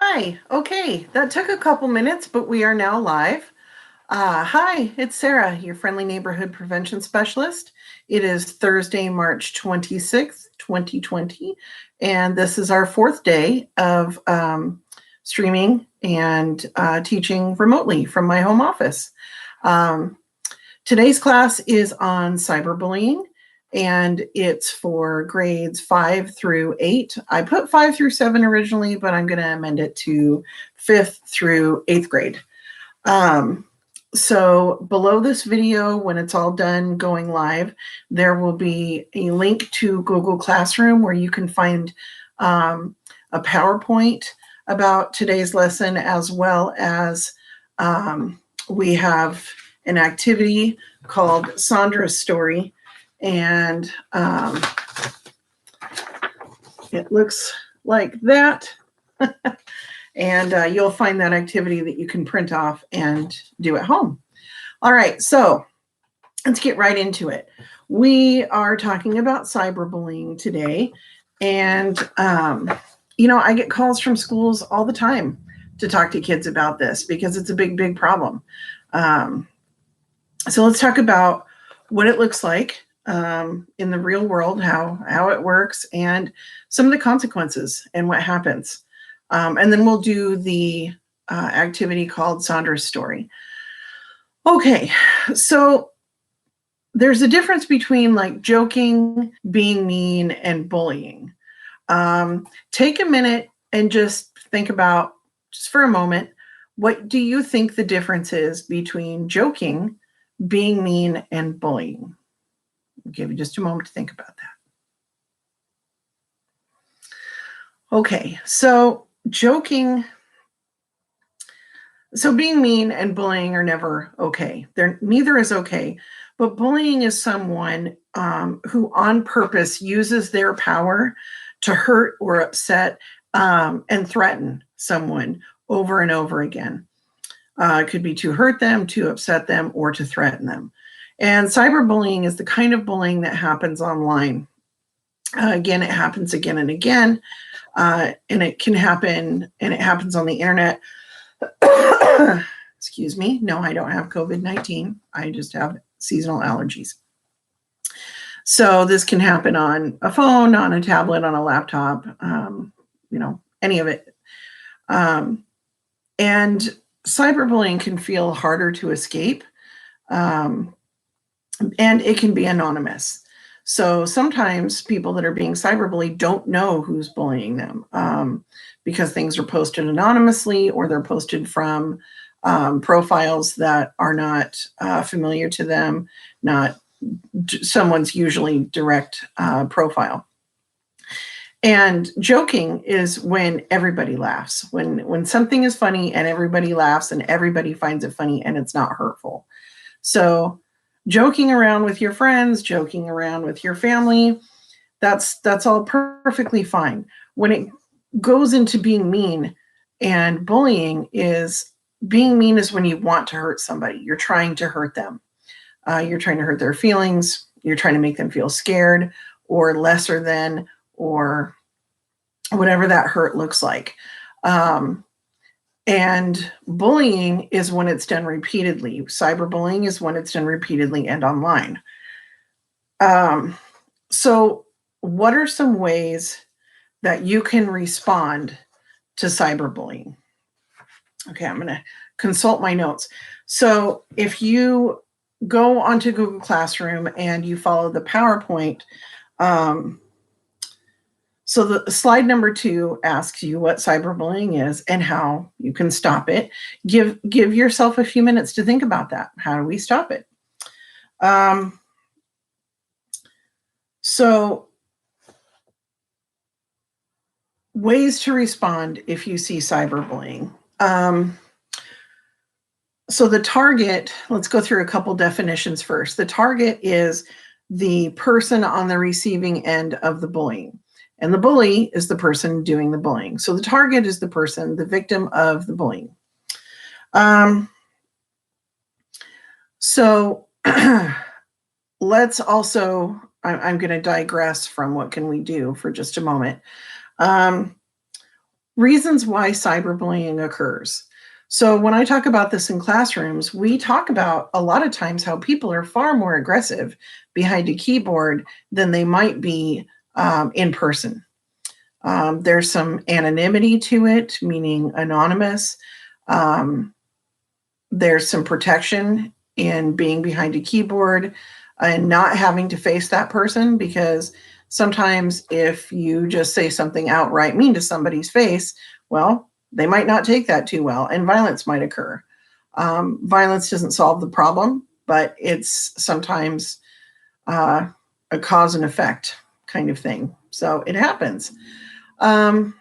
Hi. Okay, that took a couple minutes, but we are now live. Hi, it's Sarah, your friendly neighborhood prevention specialist. It is Thursday, March 26th, 2020, and this is our fourth day of streaming and teaching remotely from my home office. Today's class is on cyberbullying, and it's for grades 5 through 8. I put 5 through 7 originally, but I'm going to amend it to 5th through 8th grade. So below this video, when it's all done going live, there will be a link to Google Classroom where you can find a PowerPoint about today's lesson, as well as we have an activity called Sandra's Story. And it looks like that. And you'll find that activity that you can print off and do at home. All right, so let's get right into it. We are talking about cyberbullying today. And, I get calls from schools all the time to talk to kids about this because it's a big, big problem. So let's talk about what it looks like in the real world, how it works, and some of the consequences and what happens. And then we'll do the activity called Sandra's Story. Okay, so there's a difference between like joking, being mean, and bullying. Take a minute and just think about, just for a moment, what do you think the difference is between joking, being mean, and bullying? I'll give you just a moment to think about that. Okay, so being mean and bullying are never okay. Neither is okay, but bullying is someone who on purpose uses their power to hurt or upset and threaten someone over and over again. It could be to hurt them, to upset them, or to threaten them. And cyberbullying is the kind of bullying that happens online. Again, it happens again and again. And it can happen, and it happens on the internet. Excuse me. No, I don't have COVID-19. I just have seasonal allergies. So this can happen on a phone, on a tablet, on a laptop, any of it. And cyberbullying can feel harder to escape, and it can be anonymous. So sometimes people that are being cyberbullied don't know who's bullying them because things are posted anonymously, or they're posted from profiles that are not familiar to them, not someone's usually direct profile. And joking is when everybody laughs, when something is funny and everybody laughs and everybody finds it funny and it's not hurtful. So joking around with your friends, joking around with your family, that's all perfectly fine. When it goes into being mean and bullying, is being mean is when you want to hurt somebody. You're trying to hurt them. You're trying to hurt their feelings. You're trying to make them feel scared or lesser than, or whatever that hurt looks like. And bullying is when it's done repeatedly. Cyberbullying is when it's done repeatedly and online. So what are some ways that you can respond to cyberbullying? Okay, I'm going to consult my notes. So if you go onto Google Classroom and you follow the PowerPoint, so the slide number 2 asks you what cyberbullying is and how you can stop it. Give yourself a few minutes to think about that. How do we stop it? So ways to respond if you see cyberbullying. So the target, let's go through a couple definitions first. The target is the person on the receiving end of the bullying. And the bully is the person doing the bullying. So the target is the person, the victim of the bullying. So let's also, I'm going to digress from what can we do for just a moment. Reasons why cyberbullying occurs. So when I talk about this in classrooms, we talk about a lot of times how people are far more aggressive behind a keyboard than they might be in person. There's some anonymity to it, meaning anonymous. Um, there's some protection in being behind a keyboard and not having to face that person, because sometimes if you just say something outright mean to somebody's face, well, they might not take that too well and violence might occur. Violence doesn't solve the problem, but it's sometimes a cause and effect kind of thing. So it happens. Um,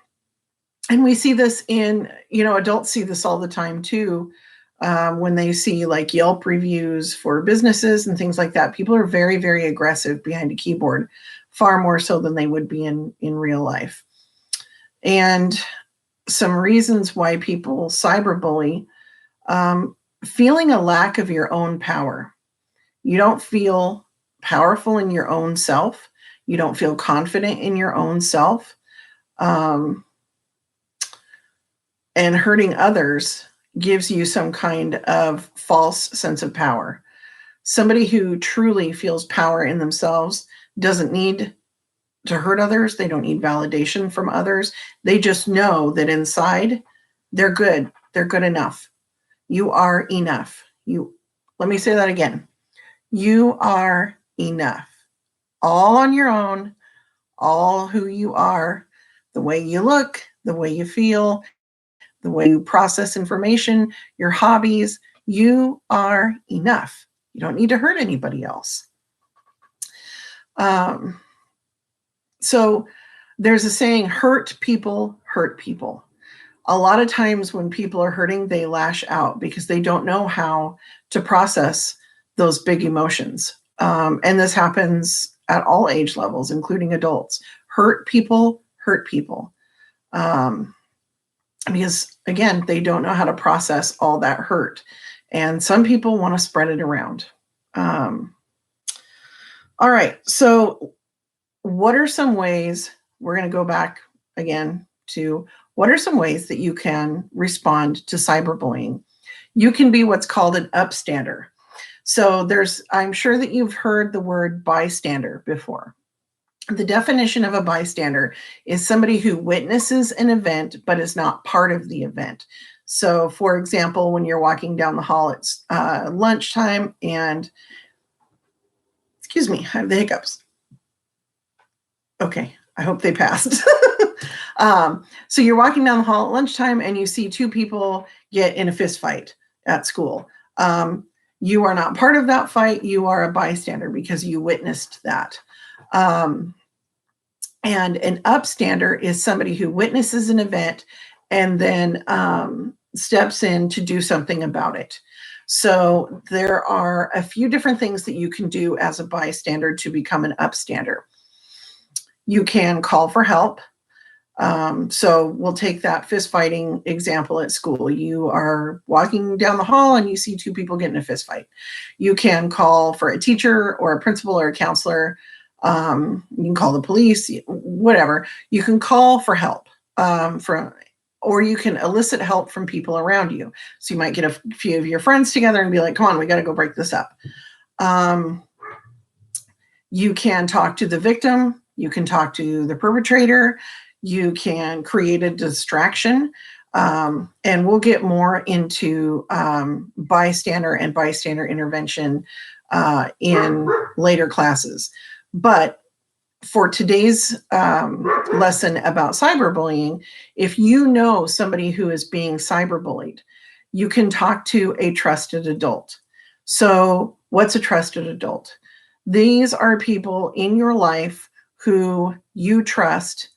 and we see this in, adults see this all the time too. When they see like Yelp reviews for businesses and things like that, people are very, very aggressive behind a keyboard, far more so than they would be in real life. And some reasons why people cyberbully, feeling a lack of your own power. You don't feel powerful in your own self. You don't feel confident in your own self. And hurting others gives you some kind of false sense of power. Somebody who truly feels power in themselves doesn't need to hurt others. They don't need validation from others. They just know that inside they're good. They're good enough. You are enough. Let me say that again. You are enough. All on your own, all who you are, the way you look, the way you feel, the way you process information, your hobbies, you are enough. You don't need to hurt anybody else. So there's a saying, hurt people hurt people. A lot of times when people are hurting, they lash out because they don't know how to process those big emotions. And this happens at all age levels, including adults. Hurt people hurt people. Because again, they don't know how to process all that hurt. And some people want to spread it around. All right. So what are some ways, we're going to go back again to what are some ways that you can respond to cyberbullying? You can be what's called an upstander. So I'm sure that you've heard the word bystander before. The definition of a bystander is somebody who witnesses an event but is not part of the event. So, for example, when you're walking down the hall, it's lunchtime and, excuse me, I have the hiccups. Okay, I hope they passed. So you're walking down the hall at lunchtime and you see two people get in a fist fight at school. You are not part of that fight. You are a bystander because you witnessed that. And an upstander is somebody who witnesses an event and then steps in to do something about it. So there are a few different things that you can do as a bystander to become an upstander. You can call for help. So we'll take that fist fighting example at school. You are walking down the hall and you see two people get in a fist fight. You can call for a teacher or a principal or a counselor. You can call the police, whatever. You can call for help or you can elicit help from people around you. So you might get a few of your friends together and be like, come on, we got to go break this up. You can talk to the victim. You can talk to the perpetrator. You can create a distraction. And we'll get more into bystander and bystander intervention in later classes. But for today's lesson about cyberbullying, if you know somebody who is being cyberbullied, you can talk to a trusted adult. So what's a trusted adult? These are people in your life who you trust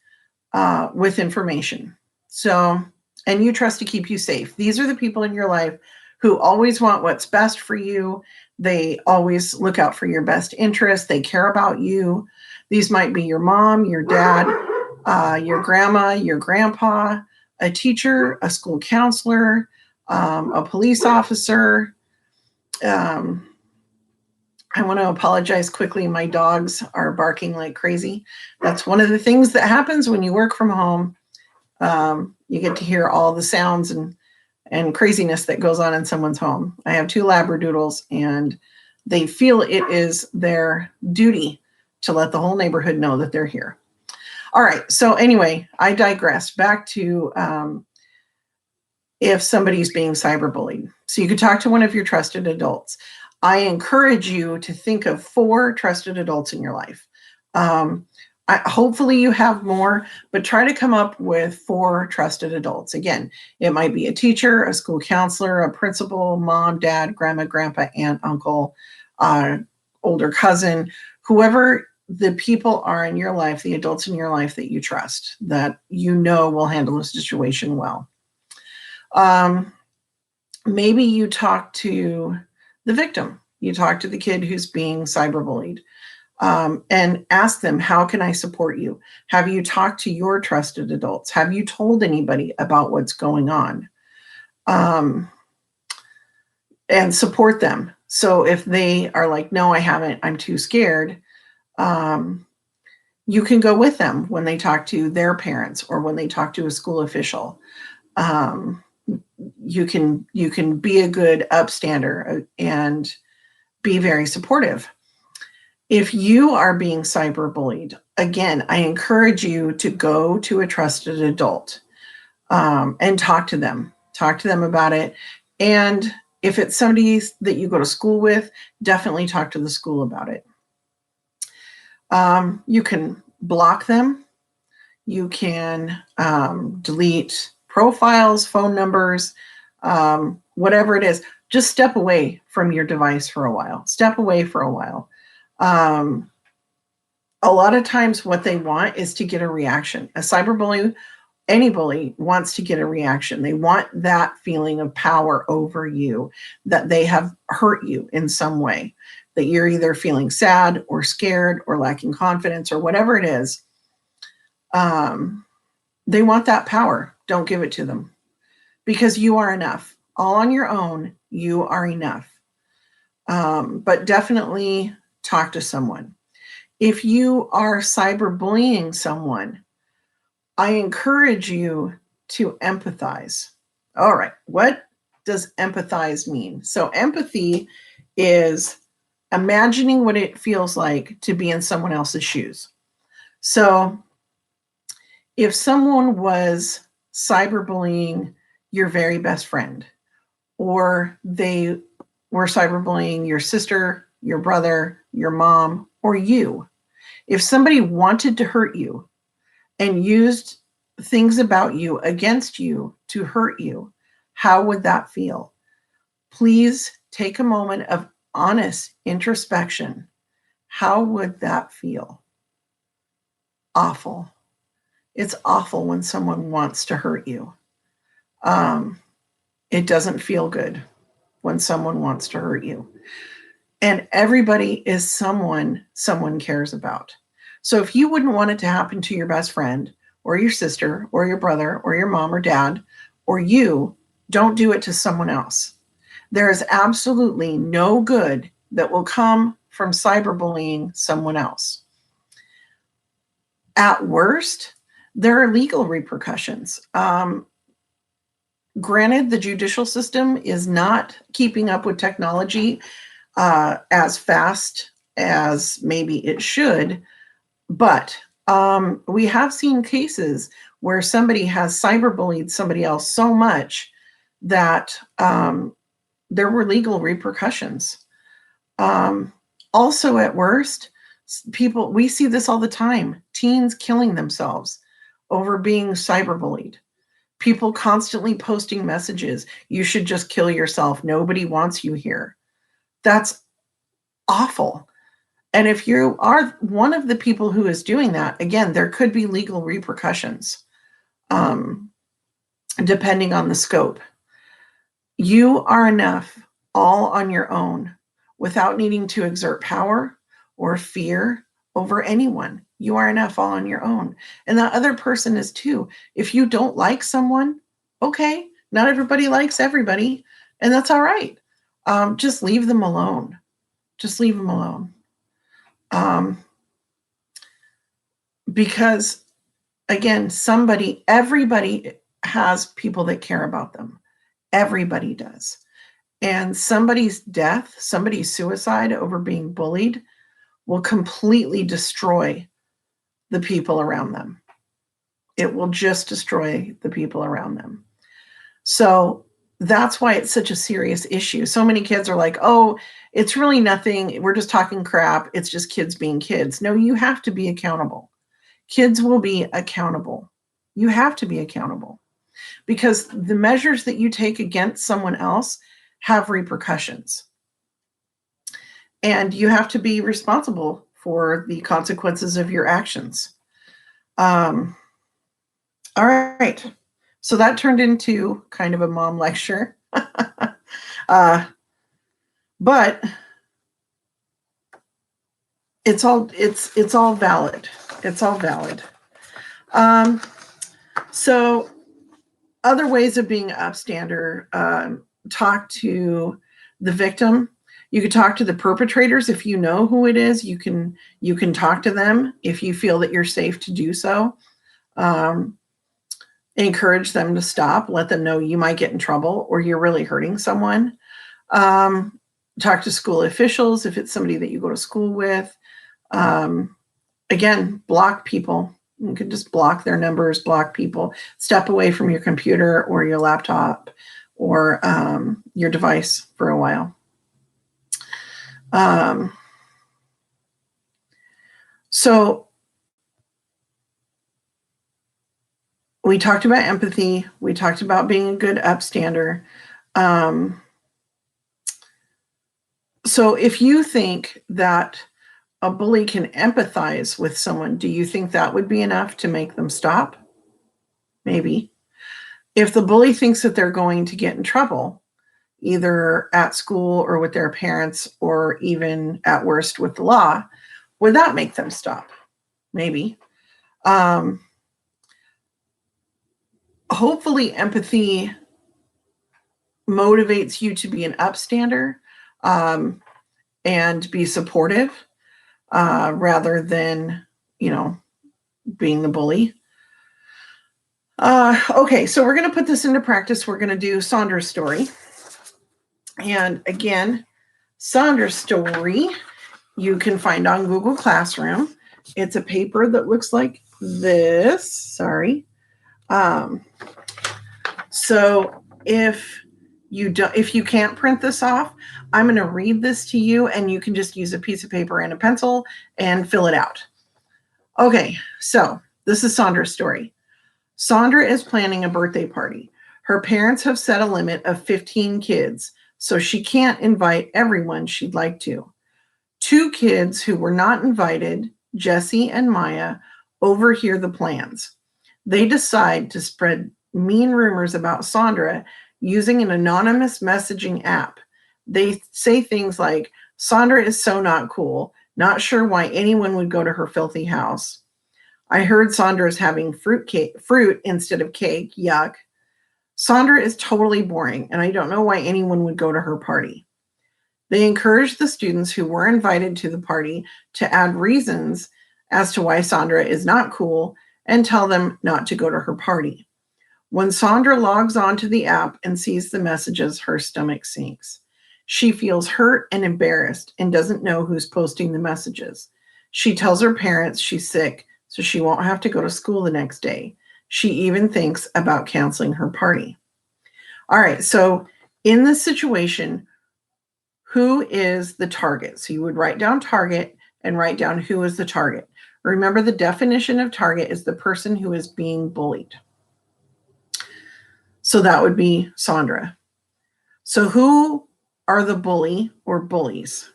with information. So, and you trust to keep you safe. These are the people in your life who always want what's best for you. They always look out for your best interest. They care about you. These might be your mom, your dad, your grandma, your grandpa, a teacher, a school counselor, a police officer. I want to apologize quickly. My dogs are barking like crazy. That's one of the things that happens when you work from home. You get to hear all the sounds and craziness that goes on in someone's home. I have 2 Labradoodles, and they feel it is their duty to let the whole neighborhood know that they're here. All right. So anyway, I digressed back to if somebody's being cyberbullied. So you could talk to one of your trusted adults. I encourage you to think of 4 trusted adults in your life. Hopefully you have more, but try to come up with 4 trusted adults. Again, it might be a teacher, a school counselor, a principal, mom, dad, grandma, grandpa, aunt, uncle, older cousin, whoever the people are in your life, the adults in your life that you trust, that you know will handle the situation well. Maybe you talk to the victim. You talk to the kid who's being cyberbullied, and ask them, how can I support you? Have you talked to your trusted adults? Have you told anybody about what's going on? And support them. So if they are like, no, I haven't, I'm too scared, you can go with them when they talk to their parents or when they talk to a school official. You can be a good upstander and be very supportive. If you are being cyberbullied, again, I encourage you to go to a trusted adult and talk to them about it. And if it's somebody that you go to school with, definitely talk to the school about it. You can block them. You can delete profiles, phone numbers, whatever it is. Just step away from your device for a while. Step away for a while. A lot of times what they want is to get a reaction. A cyberbully, any bully wants to get a reaction. They want that feeling of power over you, that they have hurt you in some way, that you're either feeling sad or scared or lacking confidence or whatever it is. They want that power. Don't give it to them, because you are enough. All on your own, you are enough. But definitely talk to someone. If you are cyberbullying someone, I encourage you to empathize. All right, what does empathize mean? So empathy is imagining what it feels like to be in someone else's shoes. So if someone was cyberbullying your very best friend, or they were cyberbullying your sister, your brother, your mom, or you, if somebody wanted to hurt you and used things about you against you to hurt you, how would that feel? Please take a moment of honest introspection. How would that feel? Awful. It's awful when someone wants to hurt you. It doesn't feel good when someone wants to hurt you. And everybody is someone cares about. So if you wouldn't want it to happen to your best friend or your sister or your brother or your mom or dad or you, don't do it to someone else. There is absolutely no good that will come from cyberbullying someone else. At worst, there are legal repercussions. Granted, the judicial system is not keeping up with technology as fast as maybe it should, but we have seen cases where somebody has cyberbullied somebody else so much that there were legal repercussions. Also, at worst, we see this all the time, teens killing themselves over being cyberbullied. People constantly posting messages, you should just kill yourself. Nobody wants you here. That's awful. And if you are one of the people who is doing that, again, there could be legal repercussions, depending on the scope. You are enough all on your own without needing to exert power or fear over anyone. You are enough all on your own. And that other person is too. If you don't like someone, okay, not everybody likes everybody, and that's all right. Just leave them alone. Just leave them alone. Because again, everybody has people that care about them. Everybody does. And somebody's death, somebody's suicide over being bullied will completely destroy the people around them. It will just destroy the people around them. So that's why it's such a serious issue. So many kids are like, oh, it's really nothing. We're just talking crap. It's just kids being kids. No, you have to be accountable. Kids will be accountable. You have to be accountable because the measures that you take against someone else have repercussions. And you have to be responsible for the consequences of your actions. All right. So that turned into kind of a mom lecture. But it's all valid. It's all valid. So other ways of being an upstander, talk to the victim. You could talk to the perpetrators if you know who it is. You can talk to them if you feel that you're safe to do so. Encourage them to stop. Let them know you might get in trouble or you're really hurting someone. Talk to school officials if it's somebody that you go to school with. Again, block people. You can just block their numbers, block people. Step away from your computer or your laptop or your device for a while. So we talked about empathy. We talked about being a good upstander. So if you think that a bully can empathize with someone, do you think that would be enough to make them stop? Maybe. If the bully thinks that they're going to get in trouble, either at school or with their parents, or even at worst with the law, would that make them stop? Maybe. Hopefully empathy motivates you to be an upstander and be supportive rather than, being the bully. Okay, so we're going to put this into practice. We're going to do Sandra's story. And again, Sandra's story you can find on Google Classroom. It's a paper that looks like this. Sorry. So if you can't print this off, I'm going to read this to you and you can just use a piece of paper and a pencil and fill it out. Okay, so this is Sandra's story. Sandra is planning a birthday party. Her parents have set a limit of 15 kids, so she can't invite everyone she'd like to. 2 kids who were not invited, Jesse and Maya, overhear the plans. They decide to spread mean rumors about Sandra using an anonymous messaging app. They say things like, Sandra is so not cool, not sure why anyone would go to her filthy house. I heard Sandra is having fruit instead of cake, yuck. Sandra is totally boring, and I don't know why anyone would go to her party. They encourage the students who were invited to the party to add reasons as to why Sandra is not cool and tell them not to go to her party. When Sandra logs on to the app and sees the messages, her stomach sinks. She feels hurt and embarrassed and doesn't know who's posting the messages. She tells her parents she's sick, so she won't have to go to school the next day. She even thinks about canceling her party. All right, so in this situation, who is the target? So you would write down target and write down who is the target. Remember, the definition of target is the person who is being bullied. So that would be Sandra. So who are the bully or bullies?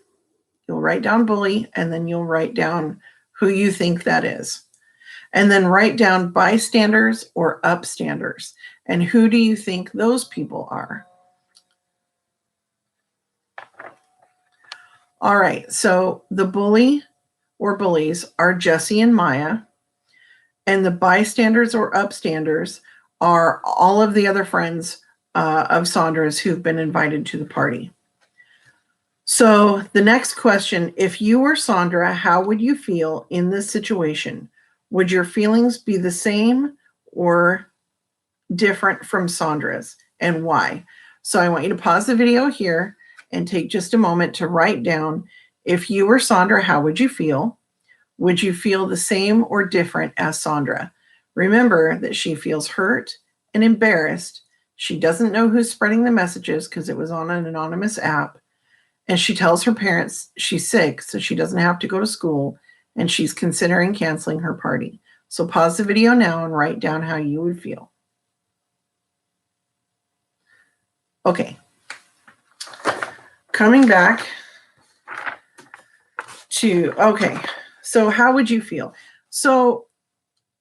You'll write down bully, and then you'll write down who you think that is. And then write down bystanders or upstanders. And who do you think those people are? All right, so the bully or bullies are Jesse and Maya. And the bystanders or upstanders are all of the other friends of Sandra's who've been invited to the party. So the next question, if you were Sandra, how would you feel in this situation? Would your feelings be the same or different from Sandra's, and why? So I want you to pause the video here and take just a moment to write down, if you were Sandra, how would you feel? Would you feel the same or different as Sandra? Remember that she feels hurt and embarrassed. She doesn't know who's spreading the messages because it was on an anonymous app. And she tells her parents she's sick, so she doesn't have to go to school, and she's considering canceling her party. So pause the video now and write down how you would feel. Okay. Coming back to, okay, so how would you feel? So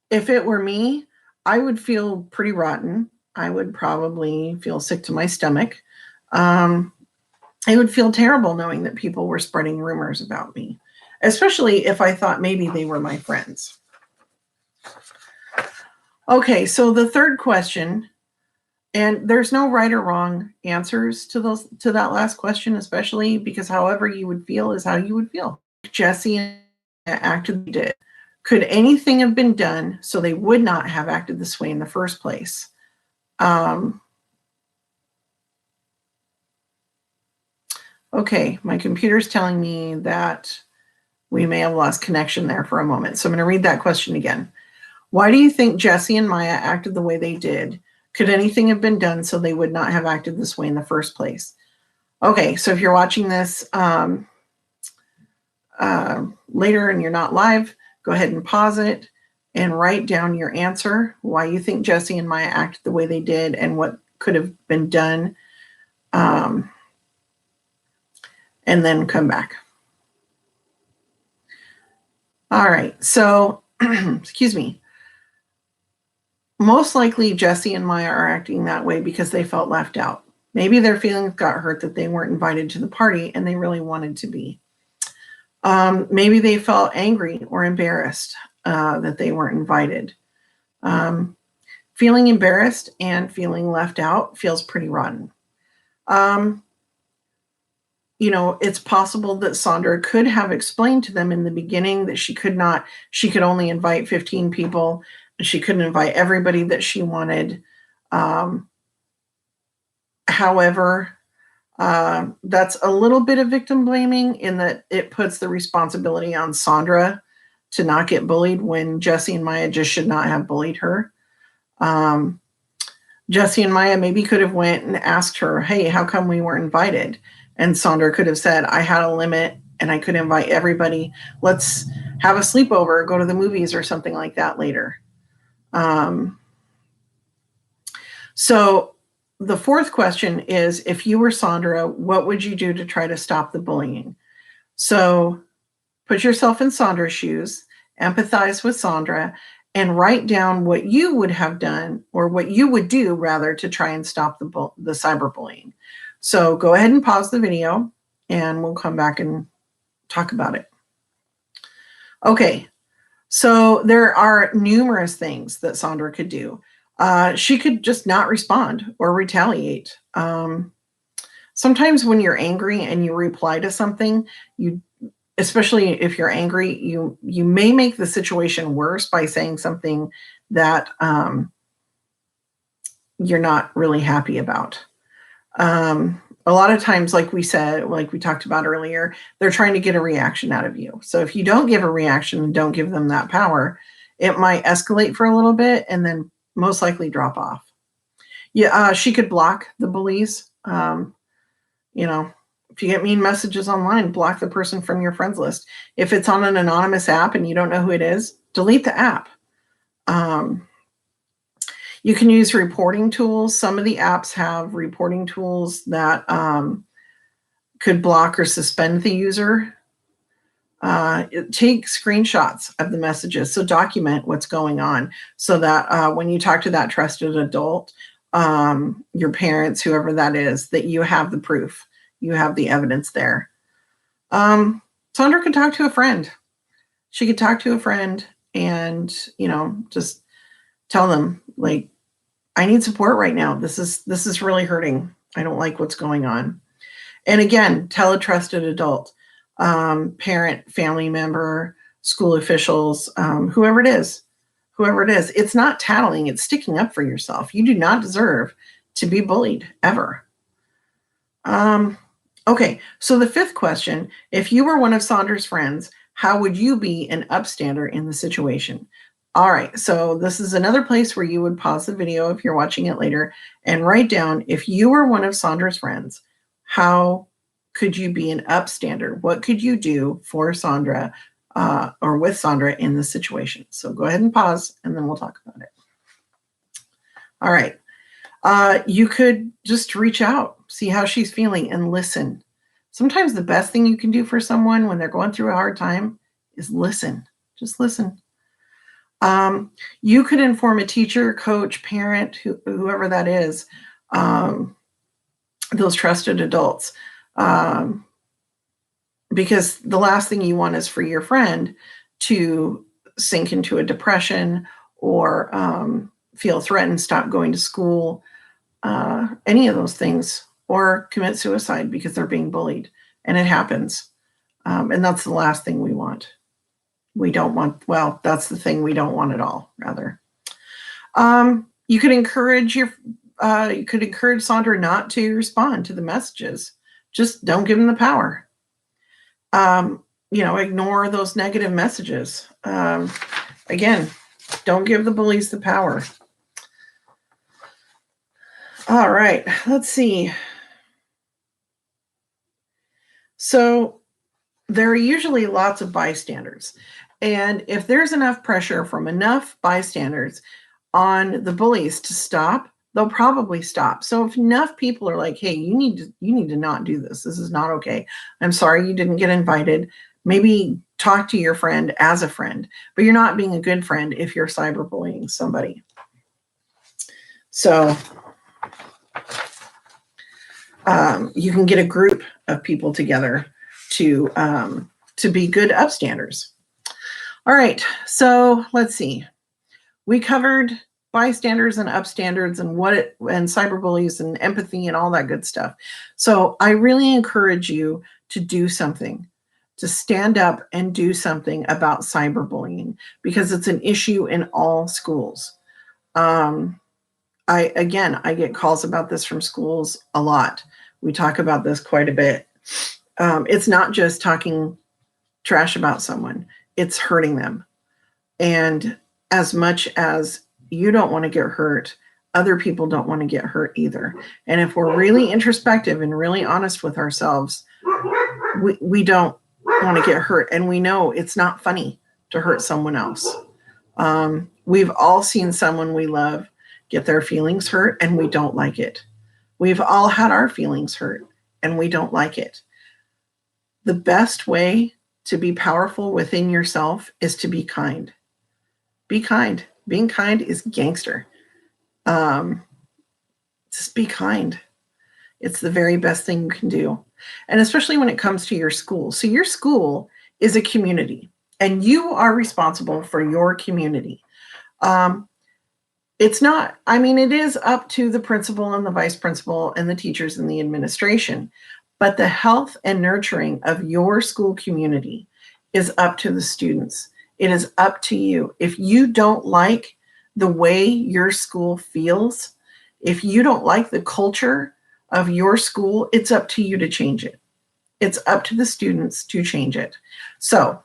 if it were me, I would feel pretty rotten. I would probably feel sick to my stomach. I would feel terrible knowing that people were spreading rumors about me, especially if I thought maybe they were my friends. Okay, so the third question, and there's no right or wrong answers to that last question, especially because however you would feel is how you would feel. Jesse acted did. Could anything have been done so they would not have acted this way in the first place? Okay, my computer's telling me that we may have lost connection there for a moment. So I'm going to read that question again. Why do you think Jesse and Maya acted the way they did? Could anything have been done so they would not have acted this way in the first place? Okay, so if you're watching this later and you're not live, go ahead and pause it and write down your answer, why you think Jesse and Maya acted the way they did and what could have been done, and then come back. All right, so, excuse me. Most likely Jesse and Maya are acting that way because they felt left out. Maybe their feelings got hurt that they weren't invited to the party and they really wanted to be. Maybe they felt angry or embarrassed that they weren't invited. Feeling embarrassed and feeling left out feels pretty rotten. It's possible that Sandra could have explained to them in the beginning that she could only invite 15 people. She couldn't invite everybody that she wanted. However, that's a little bit of victim blaming in that it puts the responsibility on Sandra to not get bullied when Jesse and Maya just should not have bullied her. Jesse and Maya maybe could have went and asked her, hey, how come we weren't invited? And Sandra could have said, I had a limit and I could invite everybody. Let's have a sleepover, go to the movies or something like that later. So the fourth question is, if you were Sandra, what would you do to try to stop the bullying? So put yourself in Sandra's shoes, empathize with Sandra, and write down what you would have done, or what you would do rather, to try and stop the cyberbullying. So go ahead and pause the video and we'll come back and talk about it. Okay, so there are numerous things that Sandra could do. She could just not respond or retaliate. Sometimes when you're angry and you reply to something, especially if you're angry, you may make the situation worse by saying something that you're not really happy about. A lot of times, like we talked about earlier, they're trying to get a reaction out of you. So if you don't give a reaction and don't give them that power, it might escalate for a little bit and then most likely drop off. Yeah, she could block the bullies. If you get mean messages online, block the person from your friends list. If it's on an anonymous app and you don't know who it is, delete the app. You can use reporting tools. Some of the apps have reporting tools that could block or suspend the user. Take screenshots of the messages. So document what's going on so that when you talk to that trusted adult, your parents, whoever that is, that you have the proof. You have the evidence there. Sandra could talk to a friend. She could talk to a friend and, just tell them, like, I need support right now. This is really hurting. I don't like what's going on. And again, tell a trusted adult, parent, family member, school officials, whoever it is. It's not tattling, it's sticking up for yourself. You do not deserve to be bullied ever. Okay, so the fifth question, if you were one of Sandra's friends, how would you be an upstander in the situation? All right, so this is another place where you would pause the video if you're watching it later and write down, if you were one of Sandra's friends, how could you be an upstander? What could you do for Sandra or with Sandra in this situation? So go ahead and pause and then we'll talk about it. All right. You could just reach out, see how she's feeling, and listen. Sometimes the best thing you can do for someone when they're going through a hard time is listen. Just listen. You could inform a teacher, coach, parent, whoever that is, those trusted adults. Because the last thing you want is for your friend to sink into a depression or feel threatened, stop going to school, any of those things, or commit suicide because they're being bullied. And it happens. And that's the last thing we want. We don't want, well, that's the thing we don't want at all, rather. You could encourage Sandra not to respond to the messages. Just don't give them the power. Ignore those negative messages. Again, don't give the bullies the power. All right, let's see. So there are usually lots of bystanders. And if there's enough pressure from enough bystanders on the bullies to stop, they'll probably stop. So if enough people are like, hey, you need to not do this. This is not okay. I'm sorry you didn't get invited. Maybe talk to your friend as a friend, but you're not being a good friend if you're cyberbullying somebody. So you can get a group of people together to be good upstanders. All right, so let's see. We covered bystanders and upstanders and and cyberbullies and empathy and all that good stuff. So I really encourage you to do something, to stand up and do something about cyberbullying, because it's an issue in all schools. I get calls about this from schools a lot. We talk about this quite a bit. It's not just talking trash about someone, it's hurting them. And as much as you don't want to get hurt, other people don't want to get hurt either. And if we're really introspective and really honest with ourselves, we don't want to get hurt. And we know it's not funny to hurt someone else. We've all seen someone we love get their feelings hurt, and we don't like it. We've all had our feelings hurt, and we don't like it. The best way to be powerful within yourself is to be kind. Be kind. Being kind is gangster. Just be kind. It's the very best thing you can do. And especially when it comes to your school. So your school is a community, and you are responsible for your community. It is up to the principal and the vice principal and the teachers and the administration, but the health and nurturing of your school community is up to the students. It is up to you. If you don't like the way your school feels, if you don't like the culture of your school, it's up to you to change it. It's up to the students to change it. So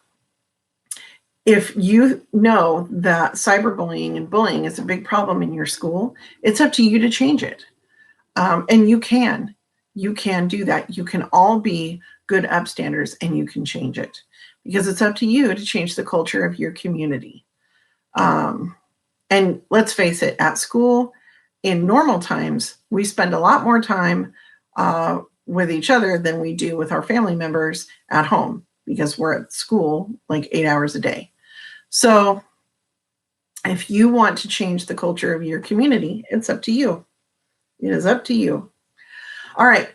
if you know that cyberbullying and bullying is a big problem in your school, it's up to you to change it. And you can do that. You can all be good upstanders, and you can change it, because it's up to you to change the culture of your community. And let's face it, at school, in normal times, we spend a lot more time with each other than we do with our family members at home, because we're at school like 8 hours a day. So if you want to change the culture of your community, it's up to you. It is up to you. All right.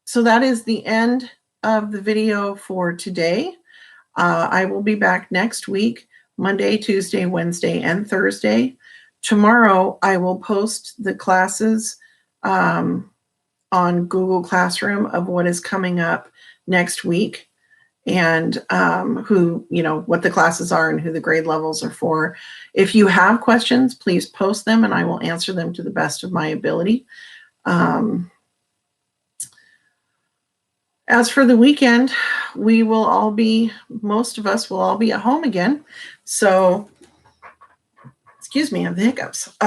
So that is the end of the video for today. I will be back next week, Monday, Tuesday, Wednesday, and Thursday. Tomorrow, I will post the classes on Google Classroom of what is coming up next week. and who, what the classes are and who the grade levels are for. If you have questions, please post them and I will answer them to the best of my ability. As for the weekend, most of us will all be at home again. So, excuse me, I have the hiccups.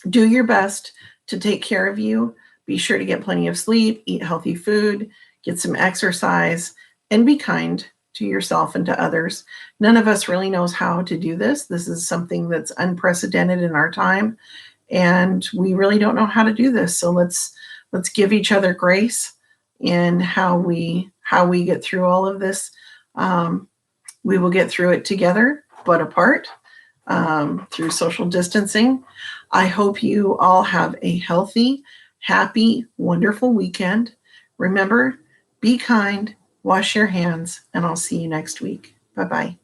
Do your best to take care of you. Be sure to get plenty of sleep, eat healthy food, get some exercise, and be kind to yourself and to others. None of us really knows how to do this. This is something that's unprecedented in our time, and we really don't know how to do this. So let's give each other grace in how we get through all of this. We will get through it together, but apart, through social distancing. I hope you all have a healthy, happy, wonderful weekend. Remember, be kind, wash your hands, and I'll see you next week. Bye-bye.